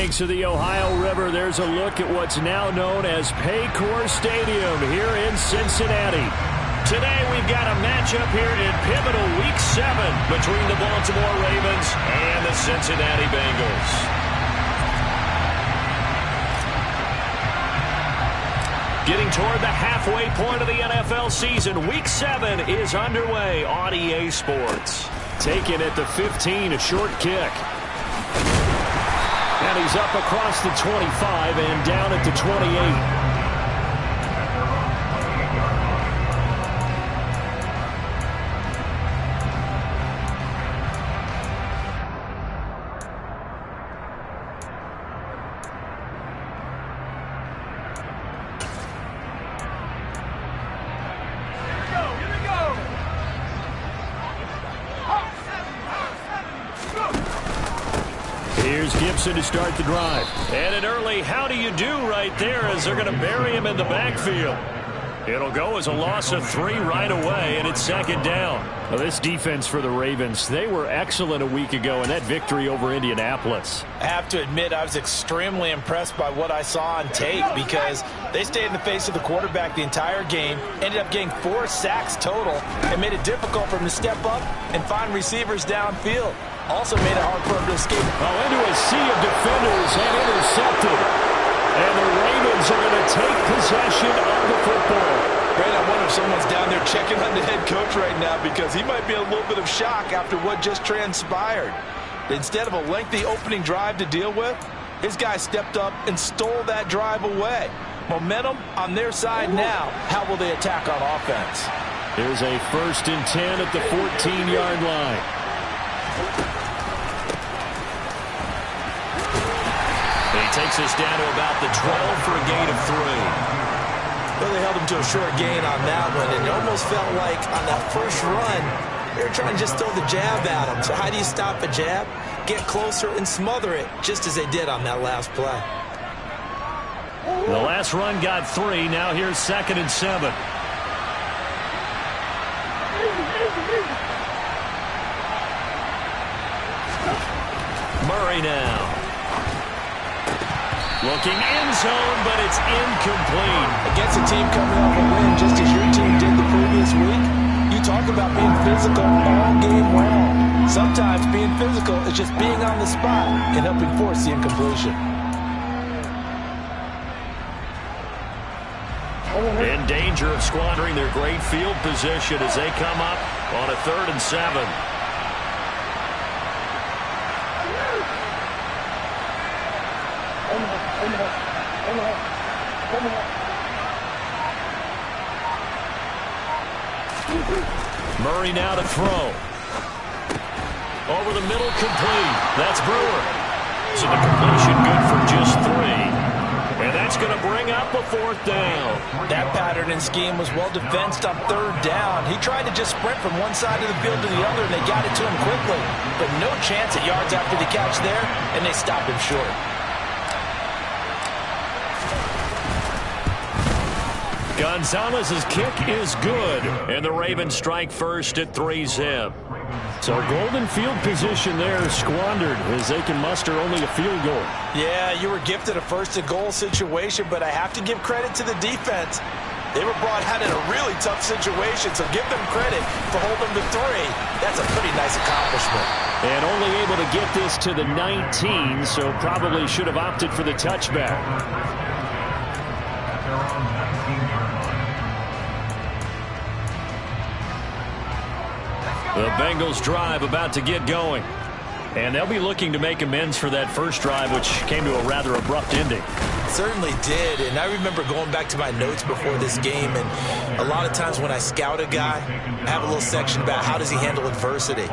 banks of the Ohio River, there's a look at what's now known as Paycor Stadium here in Cincinnati. Today we've got a matchup here in pivotal Week 7 between the Baltimore Ravens and the Cincinnati Bengals. Getting toward the halfway point of the NFL season, Week 7 is underway on EA Sports. Taken at the 15, a short kick. And he's up across the 25 and down at the 28. Here's Gibson to start the drive. And an early how do you do right there as they're going to bury him in the backfield. It'll go as a loss of 3 right away, and it's second down. Well, this defense for the Ravens, they were excellent a week ago in that victory over Indianapolis. I have to admit I was extremely impressed by what I saw on tape because they stayed in the face of the quarterback the entire game, ended up getting 4 sacks total, and made it difficult for him to step up and find receivers downfield. Also made it hard for him to escape. Into a sea of defenders and intercepted. And the Ravens are going to take possession of the football. Brad, I wonder if someone's down there checking on the head coach right now because he might be in a little bit of shock after what just transpired. Instead of a lengthy opening drive to deal with, his guy stepped up and stole that drive away. Momentum on their side now. How will they attack on offense? Here's a 1st and 10 at the 14-yard line. He takes us down to about the 12 for a gain of 3. Well, they held him to a short gain on that one, and it almost felt like on that first run, they were trying to just throw the jab at him. So how do you stop a jab? Get closer and smother it, just as they did on that last play. The last run got 3. Now here's 2nd and 7. Murray now. Looking end zone, but it's incomplete. Against a team coming off a win, just as your team did the previous week, you talk about being physical all game long. Sometimes being physical is just being on the spot and helping force the incompletion. In danger of squandering their great field position as they come up on a 3rd and 7. Murray now to throw. Over the middle, complete. That's Brewer. So the completion good for just 3. And that's going to bring up a 4th down. That pattern and scheme was well defensed on 3rd down. He tried to just sprint from one side of the field to the other, and they got it to him quickly. But no chance at yards after the catch there, and they stopped him short. Gonzalez's kick is good, and the Ravens strike first at 3-zip. So golden field position there squandered as they can muster only a field goal. Yeah, you were gifted a 1st and goal situation, but I have to give credit to the defense. They were brought out in a really tough situation, so give them credit for holding the 3. That's a pretty nice accomplishment. And only able to get this to the 19, so probably should have opted for the touchback. The Bengals drive about to get going. And they'll be looking to make amends for that first drive, which came to a rather abrupt ending. Certainly did, and I remember going back to my notes before this game, and a lot of times when I scout a guy, I have a little section about how does he handle adversity.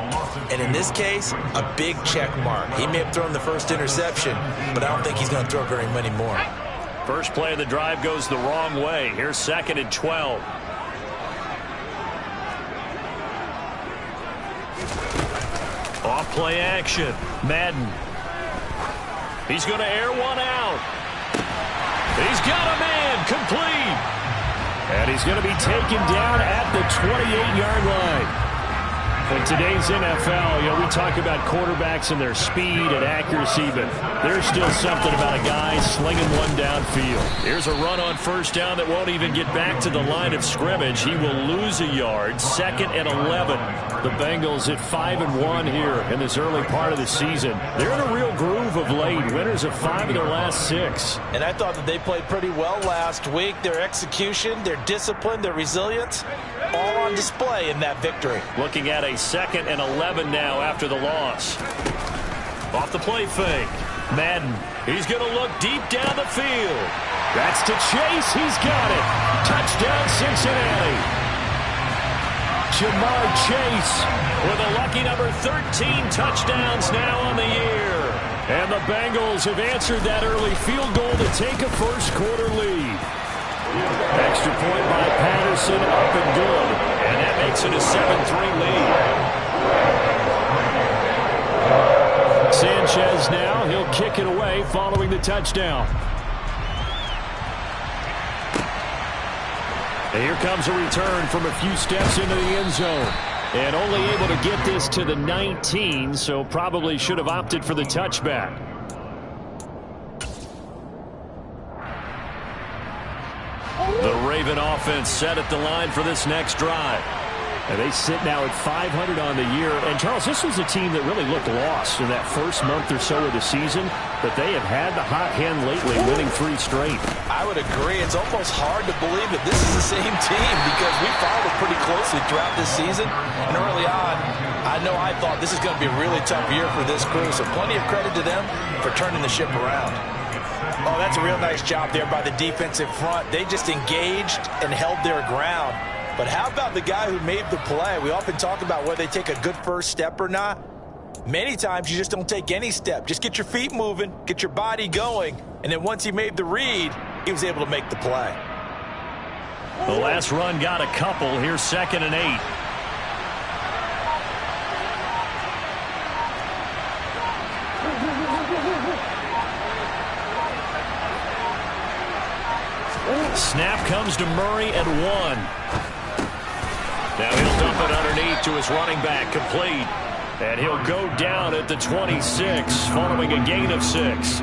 And in this case, a big check mark. He may have thrown the first interception, but I don't think he's going to throw very many more. First play of the drive goes the wrong way. Here's 2nd and 12. Off play action. Madden. He's going to air one out. He's got a man. Complete. And he's going to be taken down at the 28-yard line. In today's NFL, we talk about quarterbacks and their speed and accuracy, but there's still something about a guy slinging one downfield. Here's a run on first down that won't even get back to the line of scrimmage. He will lose a yard. 2nd and 11. The Bengals at 5-1 here in this early part of the season. They're in a real groove of late. Winners of 5 of their last 6. And I thought that they played pretty well last week. Their execution, their discipline, their resilience, all on display in that victory. Looking at a 2nd and 11 now after the loss. Off the play fake. Madden, he's going to look deep down the field. That's to Chase. He's got it. Touchdown, Cincinnati. Jamar Chase with a lucky number 13 touchdowns now on the year. And the Bengals have answered that early field goal to take a first-quarter lead. Extra point by Patterson, up and good. And that makes it a 7-3 lead. Sanchez now, he'll kick it away following the touchdown. And here comes a return from a few steps into the end zone. And only able to get this to the 19, so probably should have opted for the touchback. The Raven offense set at the line for this next drive. And they sit now at 500 on the year. And, Charles, this was a team that really looked lost in that first month or so of the season. But they have had the hot hand lately, winning 3 straight. I would agree. It's almost hard to believe that this is the same team because we followed it pretty closely throughout this season. And early on, I know I thought this is going to be a really tough year for this crew. So plenty of credit to them for turning the ship around. Oh, that's a real nice job there by the defensive front. They just engaged and held their ground. But how about the guy who made the play? We often talk about whether they take a good first step or not. Many times you just don't take any step. Just get your feet moving, get your body going, and then once he made the read, he was able to make the play. The last run got a couple. Here's 2nd and 8. Snap comes to Murray at 1. Now he'll dump it underneath to his running back, complete. And he'll go down at the 26, following a gain of 6.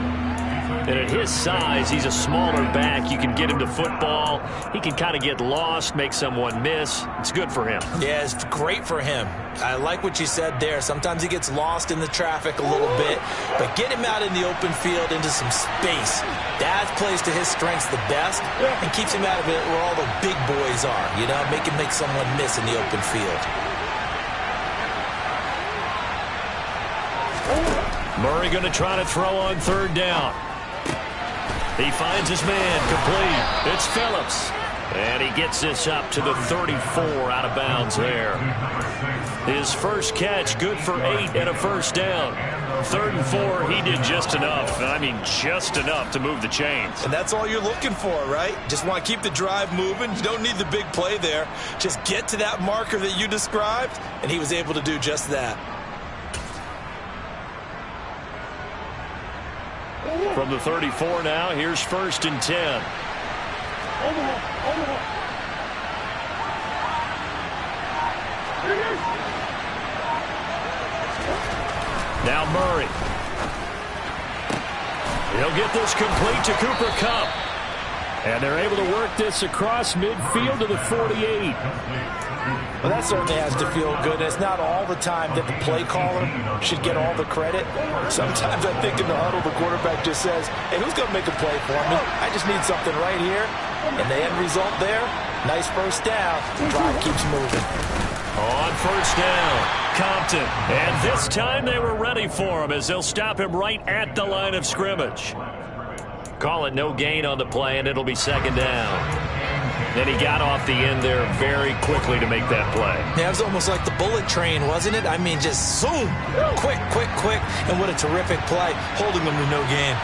And at his size, he's a smaller back. You can get him to football. He can kind of get lost, make someone miss. It's good for him. Yeah, it's great for him. I like what you said there. Sometimes he gets lost in the traffic a little bit, but get him out in the open field into some space. That plays to his strengths the best and keeps him out of it where all the big boys are, make him make someone miss in the open field. Murray going to try to throw on 3rd down. He finds his man, complete. It's Phillips. And he gets this up to the 34, out of bounds there. His first catch, good for 8 and a first down. 3rd and 4, he did just enough. I mean, just enough to move the chains. And that's all you're looking for, right? Just want to keep the drive moving. You don't need the big play there. Just get to that marker that you described, and he was able to do just that. From the 34 now, here's 1st and 10. Now Murray. He'll get this complete to Cooper Kupp. And they're able to work this across midfield to the 48. Well, that certainly has to feel good. It's not all the time that the play caller should get all the credit. Sometimes I think in the huddle, the quarterback just says, hey, who's going to make a play for me? I just need something right here. And the end result there, nice first down. The drive keeps moving. On first down, Compton. And this time they were ready for him as they'll stop him right at the line of scrimmage. Call it no gain on the play, and it'll be 2nd down. Then he got off the end there very quickly to make that play. Yeah, it was almost like the bullet train, wasn't it? I mean, just zoom, quick, quick, quick. And what a terrific play, holding them to no gain.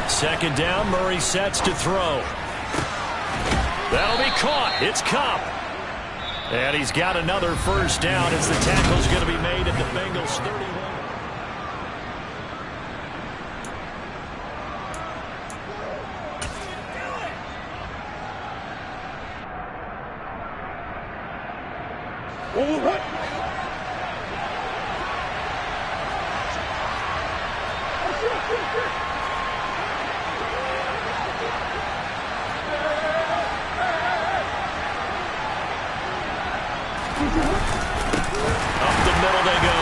Second down, Murray sets to throw. That'll be caught. It's Kupp. And he's got another first down as the tackle's going to be made at the Bengals 31. Up the middle they go.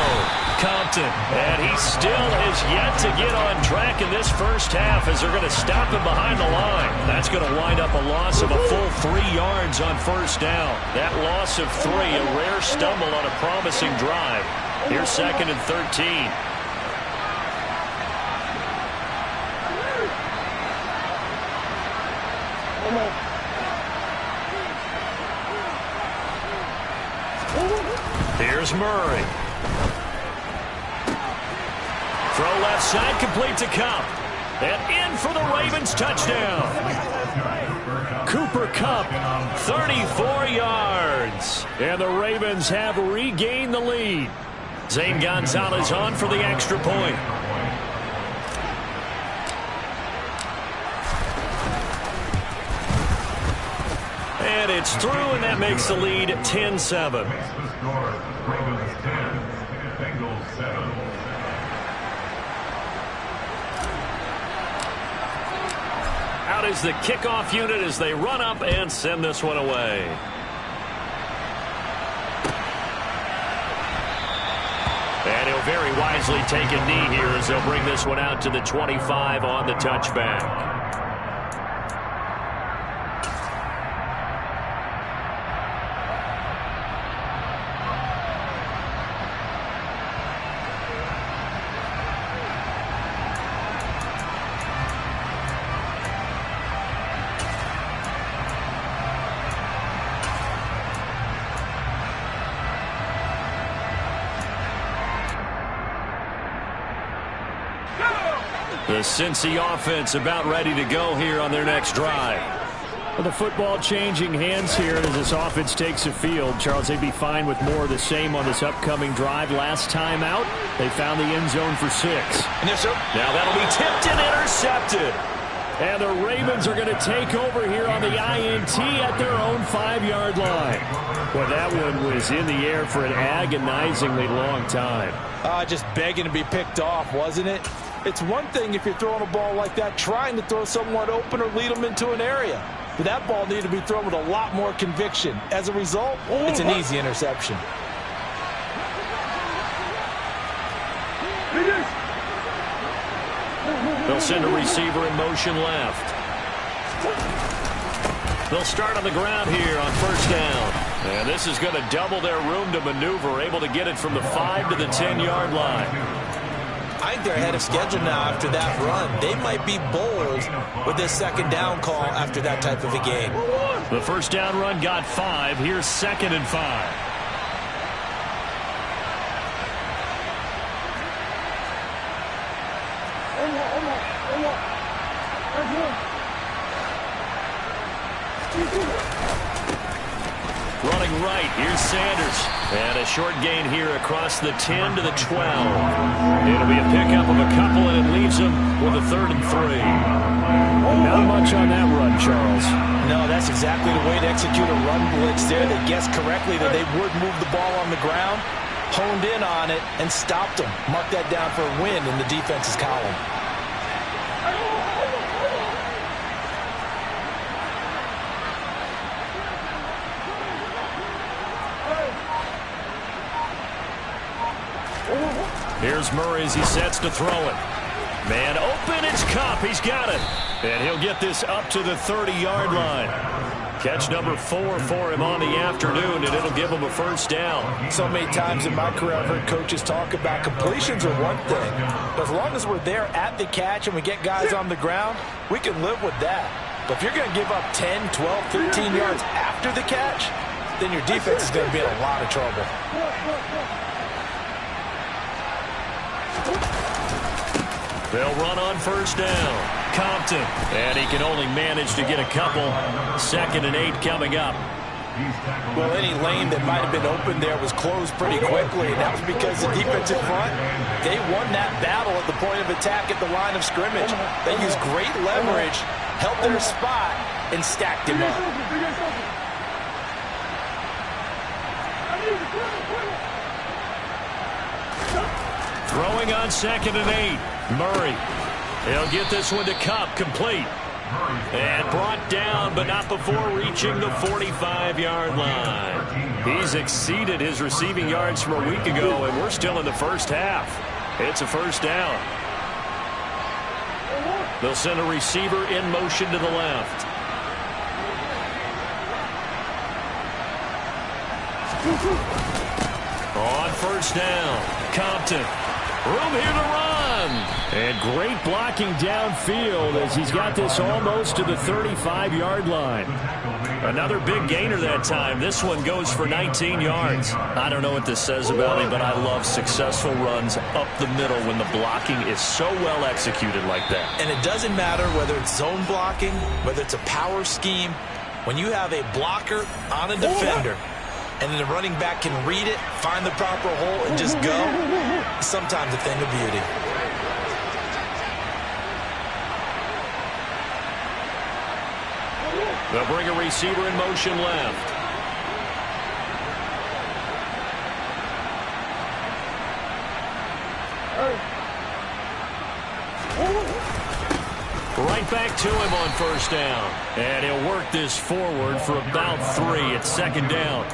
Compton, and he still has yet to get on track in this first half as they're going to stop him behind the line. That's going to wind up a loss of a full 3 yards on first down. That loss of 3, a rare stumble on a promising drive. Here's 2nd and 13. Here's Murray. Throw left side, complete to Kupp. And in for the Ravens touchdown. Cooper Kupp, 34 yards. And the Ravens have regained the lead. Zane Gonzalez on for the extra point. And it's through, and that makes the lead 10-7. Out is the kickoff unit as they run up and send this one away. And he'll very wisely take a knee here as they'll bring this one out to the 25 on the touchback. The Cincy offense about ready to go here on their next drive. Well, the football changing hands here as this offense takes the field. Charles, they'd be fine with more of the same on this upcoming drive. Last time out, they found the end zone for 6. Yes, sir. Now that'll be tipped and intercepted. And the Ravens are going to take over here on the INT at their own 5-yard line. Well, that one was in the air for an agonizingly long time. Just begging to be picked off, wasn't it? It's one thing if you're throwing a ball like that, trying to throw someone open or lead them into an area. But that ball needed to be thrown with a lot more conviction. As a result, it's an easy interception. They'll send a receiver in motion left. They'll start on the ground here on first down. And this is going to double their room to maneuver, able to get it from the 5 to the 10-yard line. I think they're ahead of schedule now after that run. They might be bold with this second down call after that type of a game. The first down run got 5. Here's 2nd and 5. Running right, here's Sanders. And a short gain here across the 10 to the 12. It'll be a pickup of a couple, and it leaves them with a 3rd and 3. Not much on that run, Charles. No, that's exactly the way to execute a run blitz there. They guessed correctly that they would move the ball on the ground, honed in on it, and stopped them. Mark that down for a win in the defense's column. Here's Murray as he sets to throw it. Man open, it's Kupp. He's got it. And he'll get this up to the 30-yard line. Catch number 4 for him on the afternoon, and it'll give him a first down. So many times in my career I've heard coaches talk about completions are one thing. But as long as we're there at the catch and we get guys on the ground, we can live with that. But if you're going to give up 10, 12, 13 yards after the catch, then your defense is going to be in a lot of trouble. They'll run on first down. Compton. And he can only manage to get a couple. 2nd and 8 coming up. Well, any lane that might have been open there was closed pretty quickly, and that was because the defensive front, they won that battle at the point of attack at the line of scrimmage. They used great leverage, held their spot, and stacked him up. Throwing on 2nd and 8. Murray. He'll get this one to Kupp, complete. And brought down, but not before reaching the 45-yard line. He's exceeded his receiving yards from a week ago, and we're still in the first half. It's a first down. They'll send a receiver in motion to the left. On first down, Compton. Room here to run. And great blocking downfield as he's got this almost to the 35-yard line. Another big gainer that time. This one goes for 19 yards. I don't know what this says about him, but I love successful runs up the middle when the blocking is so well executed like that. And it doesn't matter whether it's zone blocking, whether it's a power scheme. When you have a blocker on a defender, and then the running back can read it, find the proper hole, and just go, sometimes a thing of beauty. They'll bring a receiver in motion left. Right back to him on first down. And he'll work this forward for about 3 at 2nd down.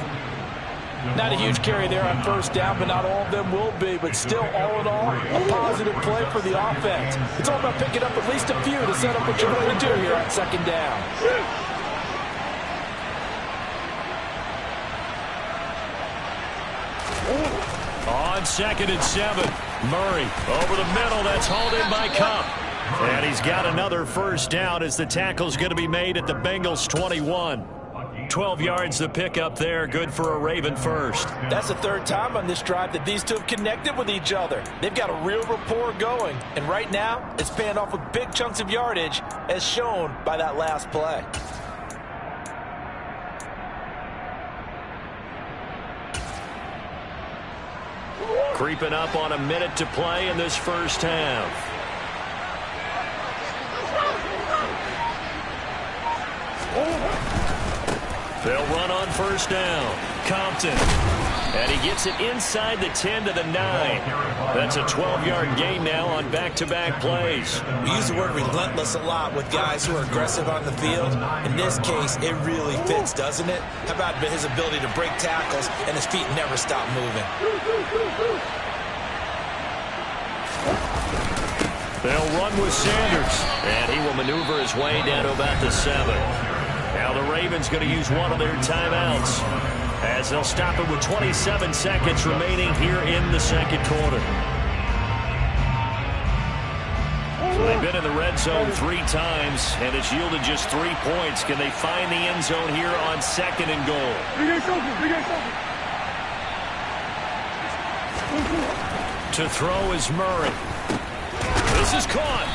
Not a huge carry there on first down, but not all of them will be. But still, all in all, a positive play for the offense. It's all about picking up at least a few to set up what you're going to do here on 2nd down. On 2nd and 7, Murray over the middle. That's hauled in by Kupp. And he's got another first down as the tackle's going to be made at the Bengals 21. 12 yards to pick up there. Good for a Raven first. That's the 3rd time on this drive that these two have connected with each other. They've got a real rapport going. And right now, it's paying off with big chunks of yardage, as shown by that last play. Creeping up on a minute to play in this first half. They'll run on first down. Compton. And he gets it inside the 10 to the 9. That's a 12-yard gain now on back-to-back plays. We use the word relentless a lot with guys who are aggressive on the field. In this case, it really fits, doesn't it? How about his ability to break tackles and his feet never stop moving? They'll run with Sanders. And he will maneuver his way down to about the 7. Now the Ravens going to use one of their timeouts as they'll stop it with 27 seconds remaining here in the second quarter. So they've been in the red zone 3 times, and it's yielded just 3 points. Can they find the end zone here on 2nd and goal? To throw is Murray. This is caught.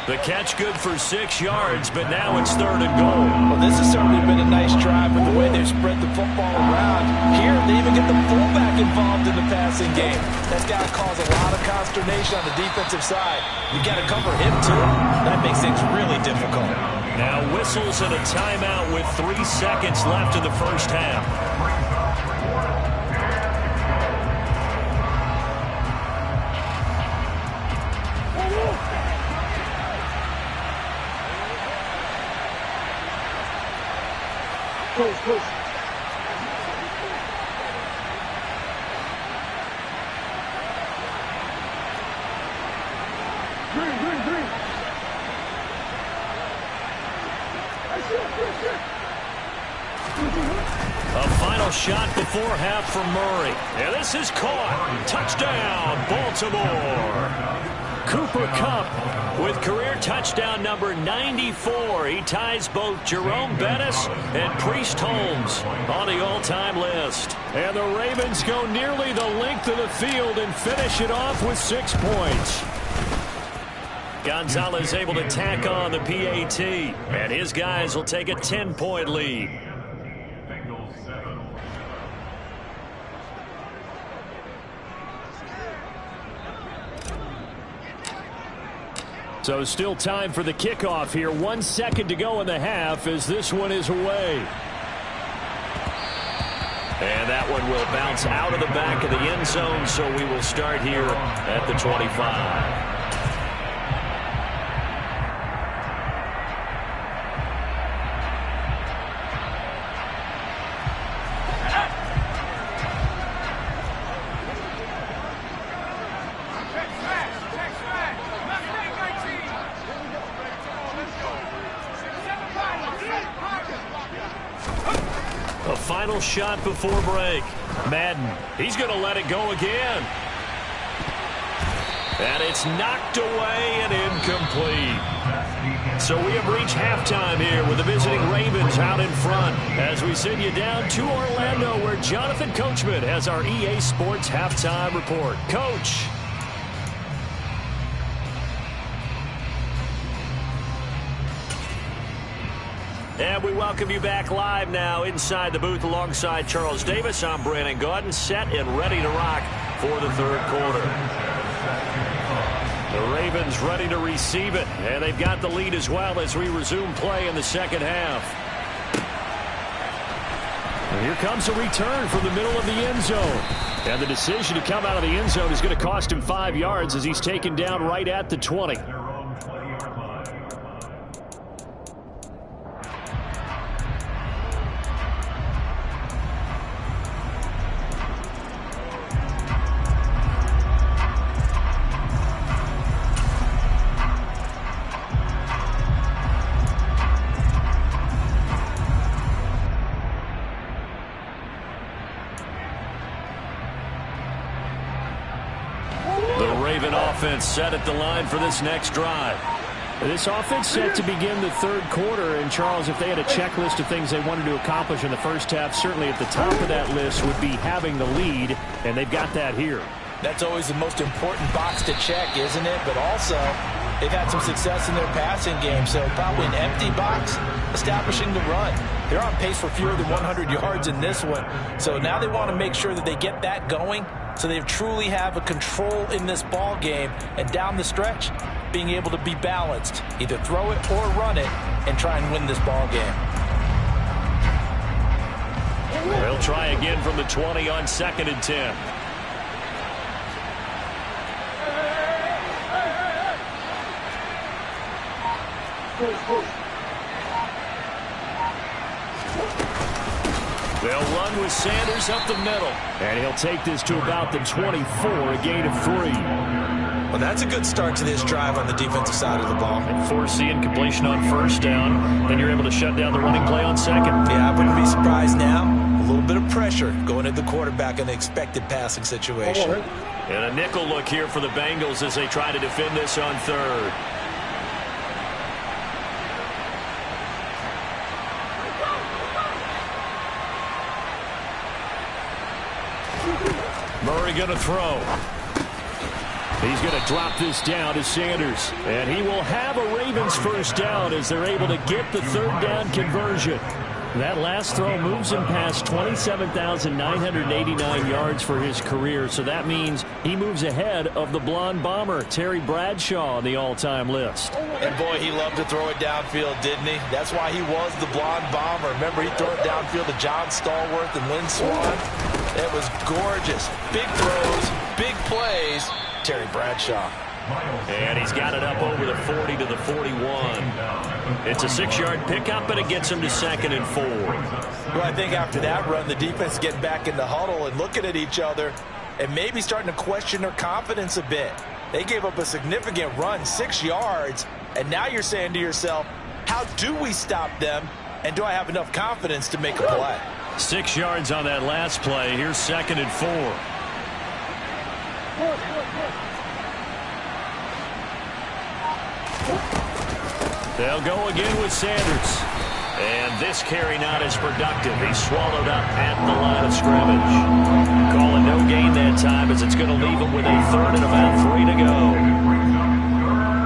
The catch good for 6 yards, but now it's 3rd and goal. Well, this has certainly been a nice drive with the way they've spread the football around. Here, they even get the fullback involved in the passing game. That's got to cause a lot of consternation on the defensive side. You got to cover him, too. That makes things really difficult. Now whistles and a timeout with 3 seconds left in the first half. Push. Green. A final shot before half for Murray. And this is caught. Touchdown, Baltimore. Cooper Kupp with career touchdown number 94. He ties both Jerome Bettis and Priest Holmes on the all-time list. And the Ravens go nearly the length of the field and finish it off with 6 points. Gonzalez able to tack on the PAT, and his guys will take a 10-point lead. So still time for the kickoff here. 1 second to go in the half as this one is away. And And that one will bounce out of the back of the end zone, so we will start here at the 25. A final shot before break. Madden, he's going to let it go again. And it's knocked away and incomplete. So we have reached halftime here with the visiting Ravens out in front as we send you down to Orlando where Jonathan Coachman has our EA Sports halftime report. Coach. And we welcome you back live now inside the booth alongside Charles Davis. I'm Brandon Gaudin, set and ready to rock for the third quarter. The Ravens ready to receive it, and they've got the lead as well as we resume play in the second half. And here comes a return from the middle of the end zone. And the decision to come out of the end zone is going to cost him 5 yards as he's taken down right at the 20. Offense set at the line for this next drive. This offense set to begin the third quarter, and Charles, if they had a checklist of things they wanted to accomplish in the first half, certainly at the top of that list would be having the lead, and they've got that here. That's always the most important box to check, isn't it? But also, they've had some success in their passing game, so probably an empty box, establishing the run. They're on pace for fewer than 100 yards in this one, so now they want to make sure that they get that going so they truly have a control in this ball game, and down the stretch, being able to be balanced, either throw it or run it, and try and win this ball game. They'll try again from the 20 on 2nd and 10. They'll run with Sanders up the middle. And he'll take this to about the 24, a gain of 3. Well, that's a good start to this drive on the defensive side of the ball. And forcing completion on first down. Then you're able to shut down the running play on second. Yeah, I wouldn't be surprised now. A little bit of pressure going at the quarterback in the expected passing situation. And a nickel look here for the Bengals as they try to defend this on third. Murray going to throw. He's going to drop this down to Sanders. And he will have a Ravens first down as they're able to get the third down conversion. That last throw moves him past 27,989 yards for his career. So that means he moves ahead of the blonde bomber, Terry Bradshaw, on the all-time list. And boy, he loved to throw it downfield, didn't he? That's why he was the blonde bomber. Remember, he threw it downfield to John Stallworth and Lynn Swann? It was gorgeous. Big throws, big plays. Terry Bradshaw. And he's got it up over the 40 to the 41. It's a 6-yard pickup, and it gets him to 2nd and 4. Well, I think after that run, the defense getting back in the huddle and looking at each other and maybe starting to question their confidence a bit. They gave up a significant run, 6 yards, and now you're saying to yourself, how do we stop them, and do I have enough confidence to make a play? 6 yards on that last play. Here's 2nd and 4. They'll go again with Sanders. And this carry not as productive. He's swallowed up at the line of scrimmage. Calling no gain that time as it's going to leave him with a third and about 3 to go.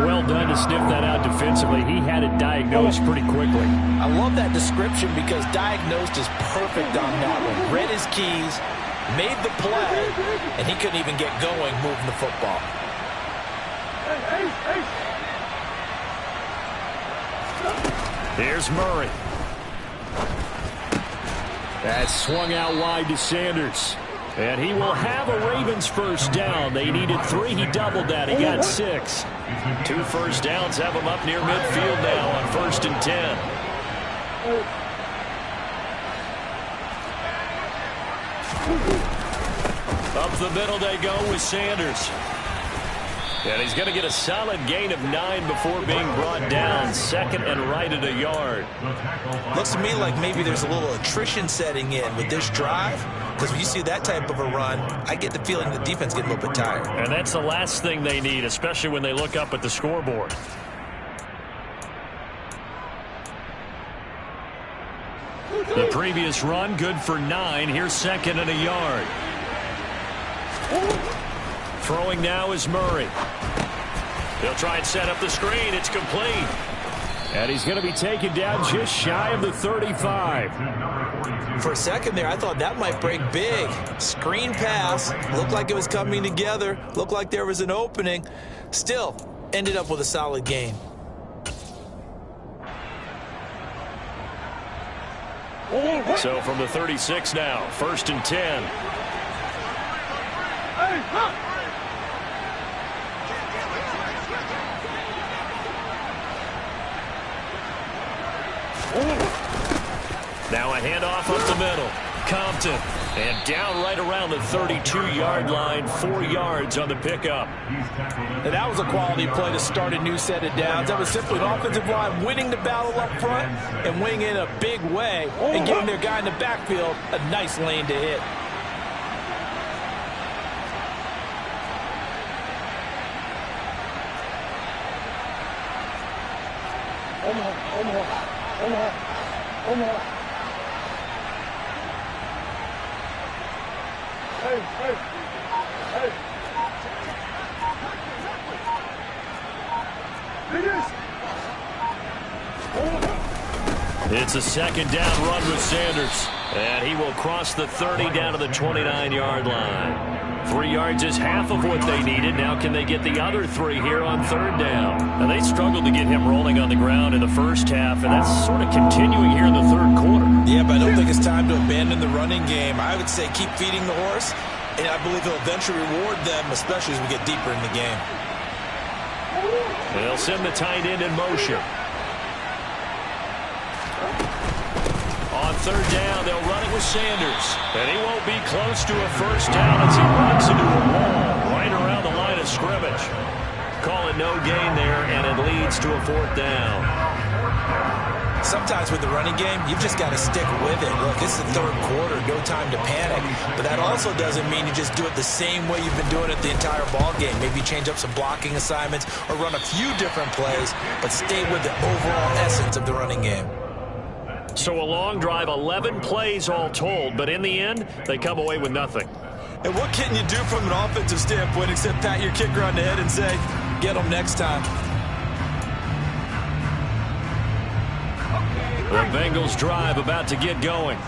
Well done to sniff that out defensively. He had it diagnosed pretty quickly. I love that description because diagnosed is perfect on that one. Read his keys, made the play, and he couldn't even get going moving the football. Here's Murray. That's swung out wide to Sanders. And he will have a Ravens first down. They needed 3. He doubled that. He got 6. 2 first downs have him up near midfield now on 1st and 10. Up the middle they go with Sanders. And he's going to get a solid gain of 9 before being brought down. 2nd and right at a yard. Looks to me like maybe there's a little attrition setting in with this drive. Because when you see that type of a run, I get the feeling the defense get a little bit tired. And that's the last thing they need, especially when they look up at the scoreboard. The previous run, good for 9. Here's 2nd and a yard. Throwing now is Murray. They'll try and set up the screen. It's complete. And he's going to be taken down just shy of the 35. For a second there, I thought that might break big. Screen pass. Looked like it was coming together. Looked like there was an opening. Still, ended up with a solid gain. So from the 36 now, 1st and 10. Now a handoff up the middle. Compton. And down right around the 32-yard line. 4 yards on the pickup. And that was a quality play to start a new set of downs. That was simply an offensive line winning the battle up front and winning in a big way and giving their guy in the backfield a nice lane to hit. It's a 2nd down run with Sanders. And he will cross the 30 down to the 29-yard line. 3 yards is half of what they needed. Now can they get the other 3 here on 3rd down? Now they struggled to get him rolling on the ground in the first half, and that's sort of continuing here in the 3rd quarter. Yeah, but I don't think it's time to abandon the running game. I would say keep feeding the horse, and I believe he'll eventually reward them, especially as we get deeper in the game. They'll send the tight end in motion. On 3rd down, they'll run it with Sanders. And he won't be close to a first down as he runs into a wall right around the line of scrimmage. Call it no gain there, and it leads to a 4th down. Sometimes with the running game, you've just got to stick with it. Look, it's the 3rd quarter, no time to panic. But that also doesn't mean you just do it the same way you've been doing it the entire ball game. Maybe change up some blocking assignments or run a few different plays, but stay with the overall essence of the running game. So a long drive, 11 plays all told, but in the end, they come away with nothing. And what can you do from an offensive standpoint except pat your kicker on the head and say, get them next time? The Bengals drive about to get going.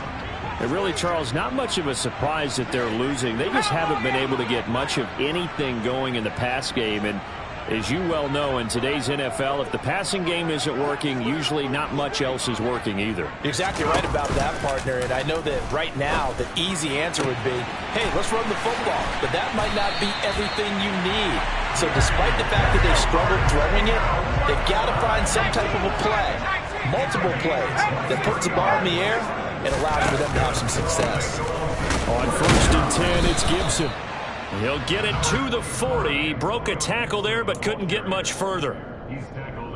And really, Charles, not much of a surprise that they're losing. They just haven't been able to get much of anything going in the pass game. And as you well know, in today's NFL, if the passing game isn't working, usually not much else is working either. You're exactly right about that, partner. And I know that right now the easy answer would be, hey, let's run the football. But that might not be everything you need. So despite the fact that they've struggled throwing it, they've got to find some type of a play, multiple plays, that puts the ball in the air and allows for them to have some success. On 1st and 10, it's Gibson. He'll get it to the 40. Broke a tackle there, but couldn't get much further.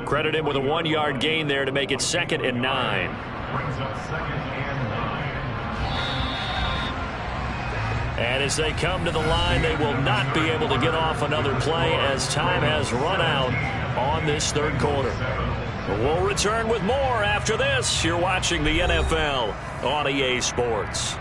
Credit him with a 1-yard gain there to make it 2nd and 9. And as they come to the line, they will not be able to get off another play as time has run out on this 3rd quarter. We'll return with more after this. You're watching the NFL on EA Sports.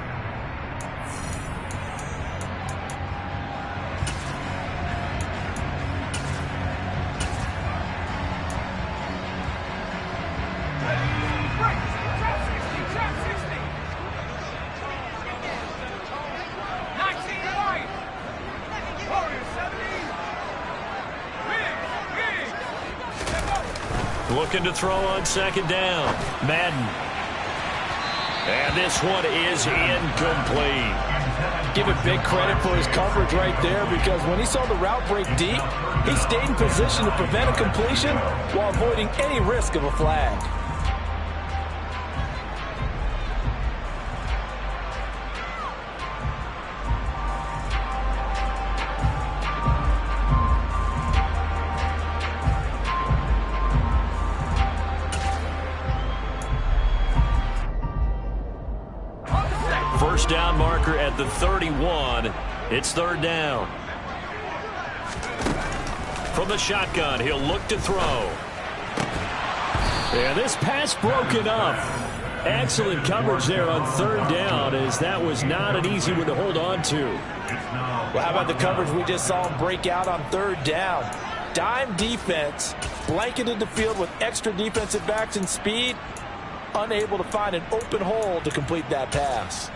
Looking to throw on 2nd down. Madden. And this one is incomplete. Give it big credit for his coverage right there, because when he saw the route break deep, he stayed in position to prevent a completion while avoiding any risk of a flag. First down marker at the 31. It's third down. From the shotgun, he'll look to throw. And this pass broken up. Excellent coverage there on third down, as that was not an easy one to hold on to. Well, how about the coverage we just saw him break out on third down? Dime defense, blanketed the field with extra defensive backs and speed, unable to find an open hole to complete that pass.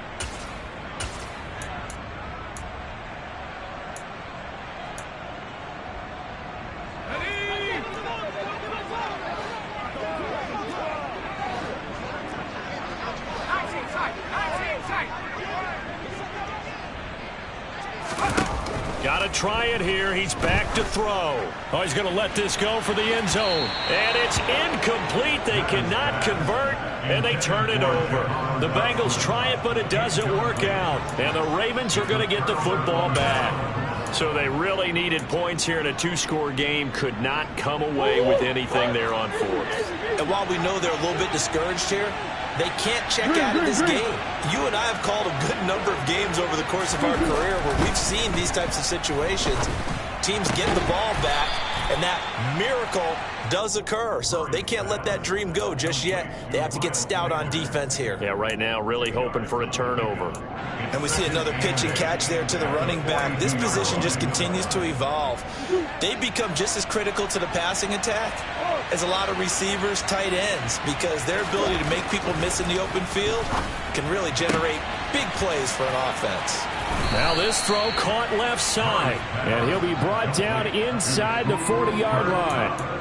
Got to try it here. He's back to throw. Oh, he's going to let this go for the end zone. And it's incomplete. They cannot convert, and they turn it over. The Bengals try it, but it doesn't work out. And the Ravens are going to get the football back. So they really needed points here in a two-score game. Could not come away with anything there on fourth. And while we know they're a little bit discouraged here, they can't check out of this game. You and I have called a good number of games over the course of our career where we've seen these types of situations. Teams get the ball back, and that miracle does occur. So they can't let that dream go just yet. They have to get stout on defense here. Yeah, right now really hoping for a turnover. And we see another pitch and catch there to the running back. This position just continues to evolve. They become just as critical to the passing attack as a lot of receivers, tight ends, because their ability to make people miss in the open field can really generate big plays for an offense. Now this throw caught left side. And he'll be brought down inside the 40-yard line.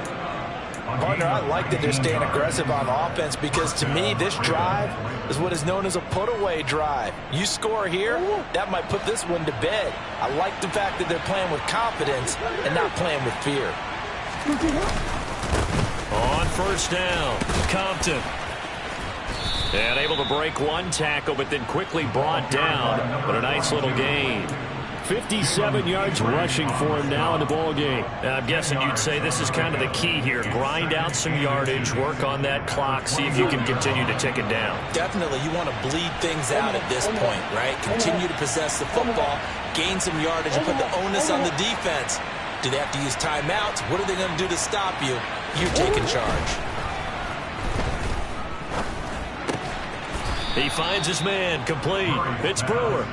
Partner, I like that they're staying aggressive on offense, because to me, this drive is what is known as a put-away drive. You score here, that might put this one to bed. I like the fact that they're playing with confidence and not playing with fear. On first down, Compton. And able to break one tackle, but then quickly brought down. But a nice little gain. 57 yards rushing for him now in the ball game. I'm guessing you'd say this is kind of the key here. Grind out some yardage, work on that clock, see if you can continue to tick it down. Definitely, you want to bleed things out at this point, right? Continue to possess the football, gain some yardage, and put the onus on the defense. Do they have to use timeouts? What are they going to do to stop you? You're taking charge. He finds his man, complete. It's Brewer.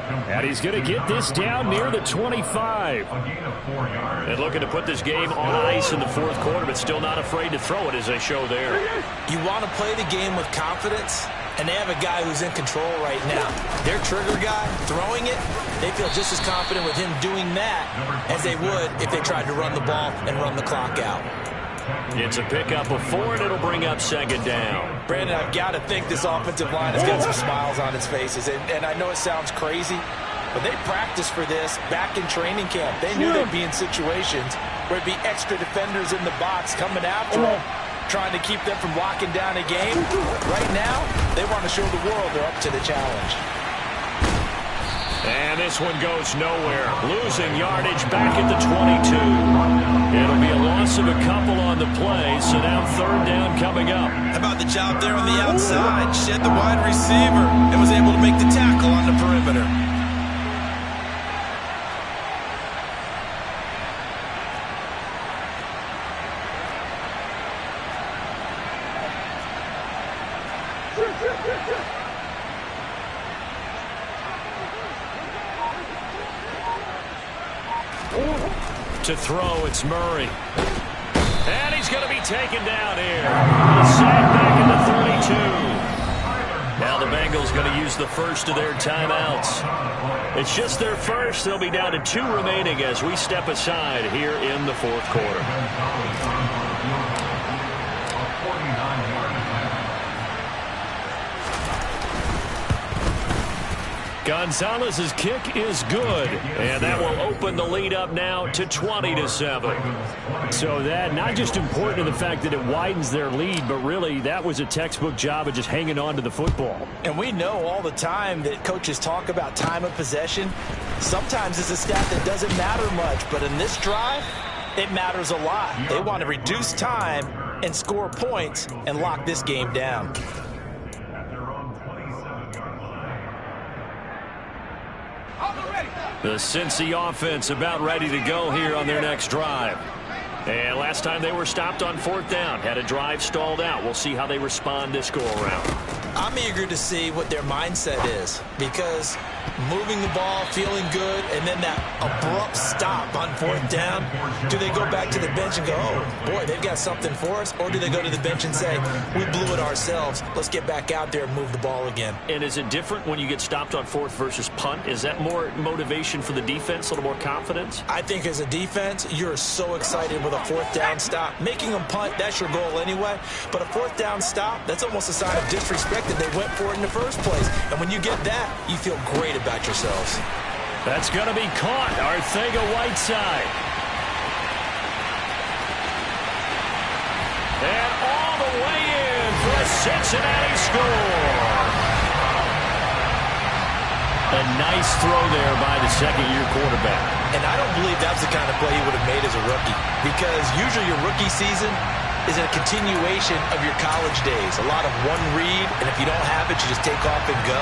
And he's going to get this down near the 25. And looking to put this game on ice in the fourth quarter, but still not afraid to throw it, as they show there. You want to play the game with confidence, and they have a guy who's in control right now. Their trigger guy, throwing it, they feel just as confident with him doing that as they would if they tried to run the ball and run the clock out. It's a pickup of 4, and it'll bring up second down. Brandon, I've got to think this offensive line has got some smiles on its faces. And I know it sounds crazy, but they practiced for this back in training camp. They knew they'd be in situations where it'd be extra defenders in the box coming after them, trying to keep them from locking down a game. Right now, they want to show the world they're up to the challenge. And this one goes nowhere. Losing yardage back at the 22. It'll be a loss of a couple on the play, so now third down coming up. How about the job there on the outside? Shed the wide receiver and was able to make the tackle on the perimeter. To throw, it's Murray. And he's going to be taken down here. A sack back at the 32. Now the Bengals going to use the first of their timeouts. It's just their first. They'll be down to 2 remaining as we step aside here in the fourth quarter. Gonzalez's kick is good, and that will open the lead up now to 20-7. So that not just important to the fact that it widens their lead, but really that was a textbook job of just hanging on to the football. And we know all the time that coaches talk about time of possession. Sometimes it's a stat that doesn't matter much, but in this drive, it matters a lot. They want to reduce time and score points and lock this game down. The Cincy offense about ready to go here on their next drive. And last time they were stopped on 4th down, had a drive stalled out. We'll see how they respond this go-around. I'm eager to see what their mindset is, because moving the ball, feeling good, and then that abrupt stop on 4th down, do they go back to the bench and go, oh, boy, they've got something for us? Or do they go to the bench and say, we blew it ourselves, let's get back out there and move the ball again? And is it different when you get stopped on 4th versus punt? Is that more motivation for the defense, a little more confidence? I think as a defense, you're so excited with a 4th down stop. Making them punt, that's your goal anyway. But a 4th down stop, that's almost a sign of disrespect that they went for it in the first place. And when you get that, you feel great about yourselves. That's going to be caught. Arcega-Whiteside. And all the way in for a Cincinnati score. A nice throw there by the second-year quarterback. And I don't believe that's the kind of play he would have made as a rookie, because usually your rookie season is a continuation of your college days. A lot of one read, and if you don't have it, you just take off and go.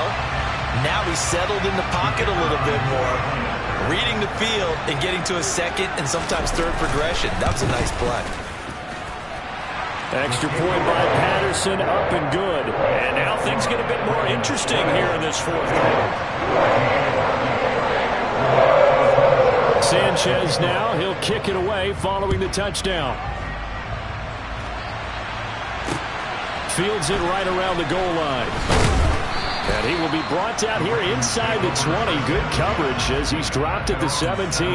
Now he's settled in the pocket a little bit more, reading the field and getting to a second and sometimes third progression. That was a nice play. Extra point by Patterson, up and good. And now things get a bit more interesting here in this 4th quarter. Sanchez now, he'll kick it away following the touchdown. Fields it right around the goal line. And he will be brought down here inside the 20. Good coverage as he's dropped at the 17.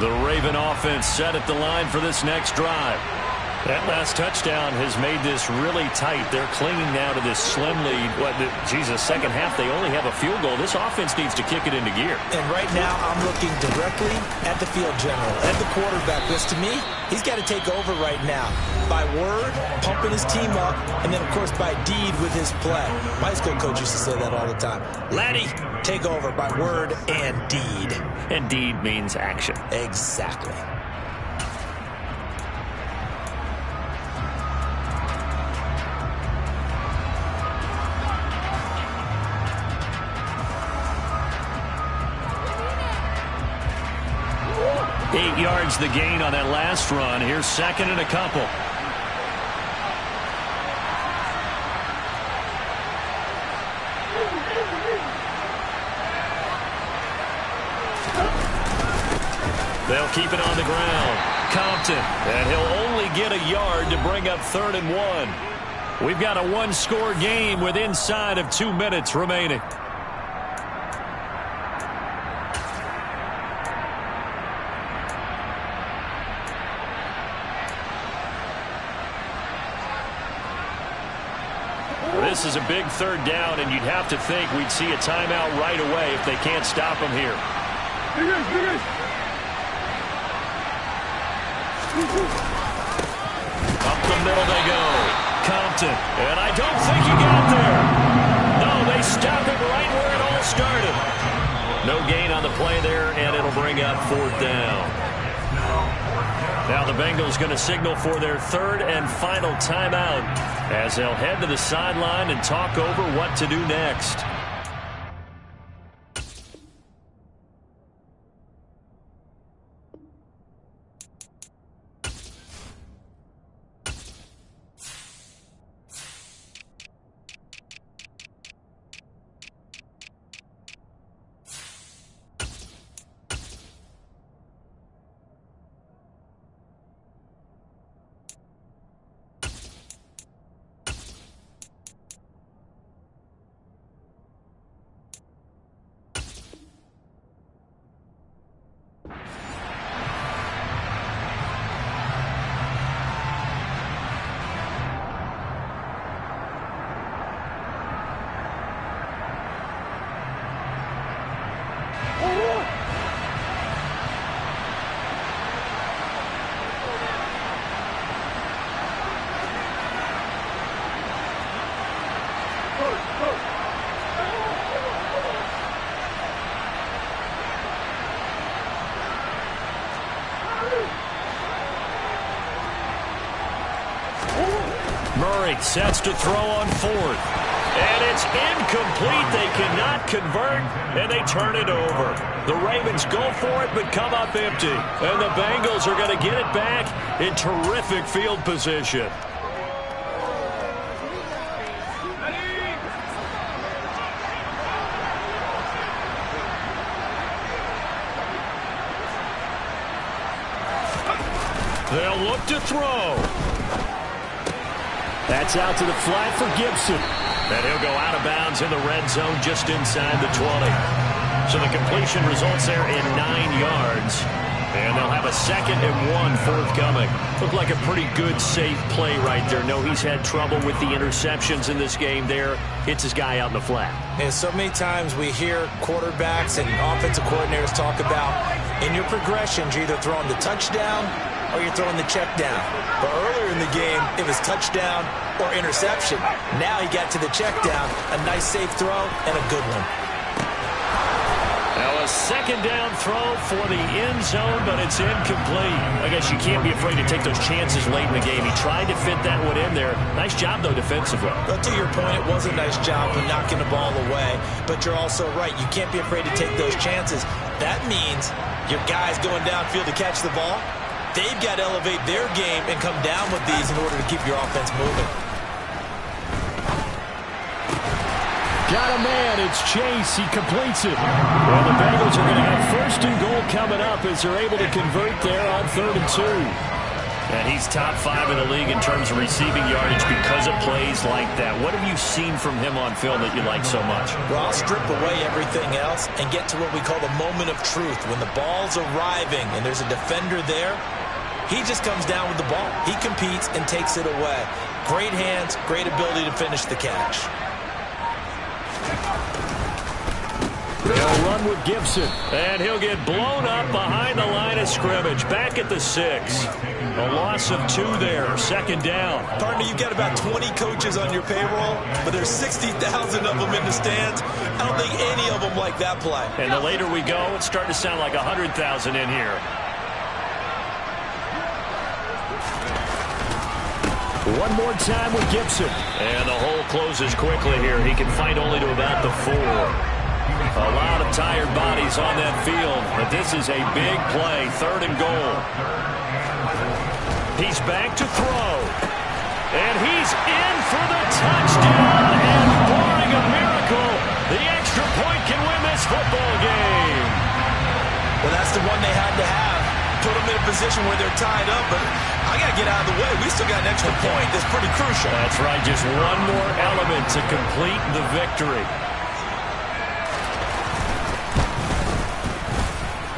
The Raven offense set at the line for this next drive. That last touchdown has made this really tight. They're clinging now to this slim lead. Second half, they only have a field goal. This offense needs to kick it into gear. And right now, I'm looking directly at the field general, at the quarterback, because to me, he's got to take over right now. By word, pumping his team up, and then, of course, by deed with his play. My high school coach used to say that all the time. Laddie, take over by word and deed. And deed means action. Exactly. Eight yards the gain on that last run. Here's second and a couple. They'll keep it on the ground. Compton, and he'll only get a yard to bring up 3rd and 1. We've got a one-score game with inside of 2 minutes remaining. This is a big 3rd down, and you'd have to think we'd see a timeout right away if they can't stop him here. Up the middle they go. Compton, and I don't think he got there. No, they stop it right where it all started. No gain on the play there, and it'll bring up 4th down. Now the Bengals going to signal for their 3rd and final timeout as they'll head to the sideline and talk over what to do next. McCaffrey sets to throw on fourth. And it's incomplete. They cannot convert, and they turn it over. The Ravens go for it, but come up empty. And the Bengals are going to get it back in terrific field position. They'll look to throw. That's out to the flat for Gibson. And he'll go out of bounds in the red zone just inside the 20. So the completion results there in 9 yards. And they'll have a 2nd and 1 forthcoming. Looked like a pretty good, safe play right there. No, he's had trouble with the interceptions in this game there. Hits his guy out in the flat. And so many times we hear quarterbacks and offensive coordinators talk about in your progressions, you're either throwing the touchdown or you're throwing the check down. But earlier in the game, it was touchdown or interception. Now he got to the check down, a nice safe throw, and a good one. Now a 2nd down throw for the end zone, but it's incomplete. I guess you can't be afraid to take those chances late in the game. He tried to fit that one in there. Nice job, though, defensively. But to your point, it was a nice job of knocking the ball away. But you're also right. You can't be afraid to take those chances. That means your guys going downfield to catch the ball, they've got to elevate their game and come down with these in order to keep your offense moving. Got a man. It's Chase. He completes it. Well, the Bengals are going to have 1st and goal coming up as they're able to convert there on 3rd and 2. And he's top 5 in the league in terms of receiving yardage because of plays like that. What have you seen from him on film that you like so much? Well, I'll strip away everything else and get to what we call the moment of truth. When the ball's arriving and there's a defender there, he just comes down with the ball. He competes and takes it away. Great hands, great ability to finish the catch. They'll run with Gibson, and he'll get blown up behind the line of scrimmage. Back at the 6. A loss of 2 there, 2nd down. Partner, you've got about 20 coaches on your payroll, but there's 60,000 of them in the stands. I don't think any of them like that play. And the later we go, it's starting to sound like 100,000 in here. One more time with Gibson. And the hole closes quickly here. He can fight only to about the 4. A lot of tired bodies on that field, but this is a big play, 3rd and goal. He's back to throw. And he's in for the touchdown. And barring a miracle, the extra point can win this football game. Well, that's the one they had to have. Put them in a position where they're tied up, but I got to get out of the way. We still got an extra point that's pretty crucial. That's right, just one more element to complete the victory.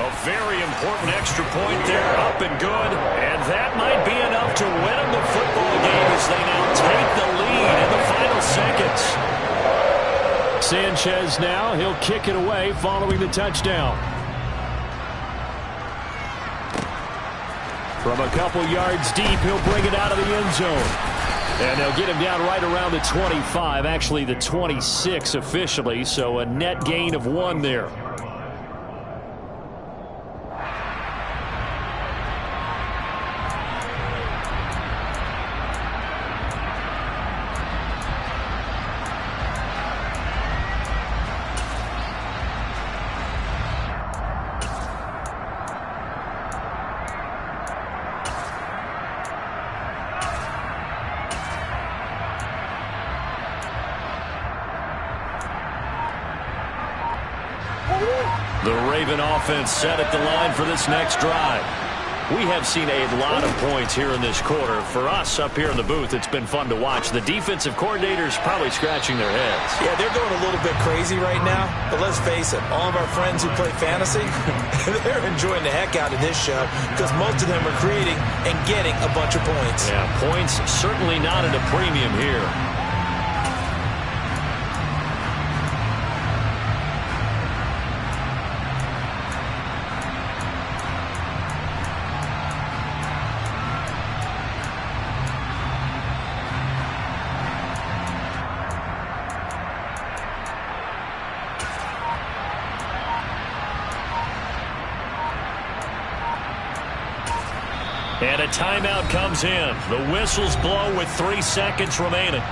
A very important extra point there, up and good, and that might be enough to win them the football game as they now take the lead in the final seconds. Sanchez now, he'll kick it away following the touchdown. From a couple yards deep, he'll bring it out of the end zone. And they'll get him down right around the 25, actually the 26 officially, so a net gain of 1 there. The Raven offense set at the line for this next drive. We have seen a lot of points here in this quarter. For us up here in the booth, it's been fun to watch. The defensive coordinators probably scratching their heads. Yeah, they're going a little bit crazy right now. But let's face it, all of our friends who play fantasy, they're enjoying the heck out of this show because most of them are creating and getting a bunch of points. Yeah, points certainly not at a premium here. And a timeout comes in. The whistles blow with 3 seconds remaining.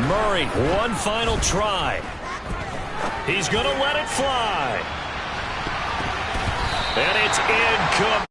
Murray, one final try. He's going to let it fly. And it's incomplete.